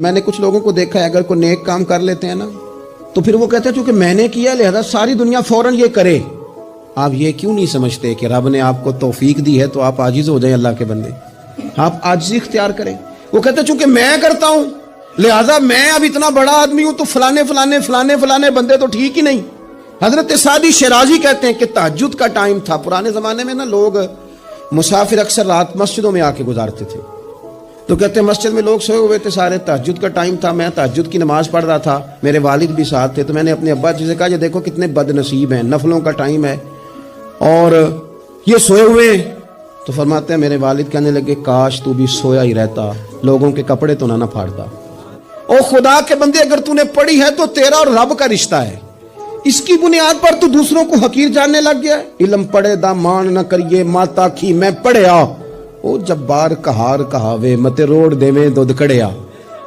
میں نے کچھ لوگوں کو دیکھا ہے اگر کوئی نیک کام کر لیتے ہیں نا تو پھر وہ کہتے ہیں چونکہ میں نے کیا لہذا ساری دنیا فوراً یہ کرے. آپ یہ کیوں نہیں سمجھتے کہ رب نے آپ کو توفیق دی ہے تو آپ عاجز ہو جائیں اللہ کے بندے, آپ عاجزی اختیار کریں. وہ کہتے ہیں چونکہ میں کرتا ہوں لہذا میں اب اتنا بڑا آدمی ہوں تو فلانے بندے تو ٹھیک ہی نہیں. حضرت سعدی شیرازی کہتے ہیں کہ تہجد کا ٹائم تھا پرانے زمانے میں نا, لوگ مسافر اکثر رات مسجدوں میں آ کے گزارتے تھے تو کہتے ہیں مسجد میں لوگ سوئے ہوئے تھے سارے, تہجد کا ٹائم تھا, میں تہجد کی نماز پڑھ رہا تھا, میرے والد بھی ساتھ تھے, تو میں نے اپنے ابا جی سے کہا یہ دیکھو کتنے بد نصیب ہیں, نفلوں کا ٹائم ہے اور یہ سوئے ہوئے ہیں. تو فرماتے ہیں میرے والد کہنے لگے کاش تو بھی سویا ہی رہتا, لوگوں کے کپڑے تو نہ پھاڑتا. او خدا کے بندے اگر تو نے پڑھی ہے تو تیرا اور رب کا رشتہ ہے, اس کی بنیاد پر تو دوسروں کو حقیر جاننے لگ گیا. علم پڑھے دا مان نہ کریے ماتا کی میں پڑھیا, او جبار کہار کہاوے متے روڑ دے میں دودھ کڑیا.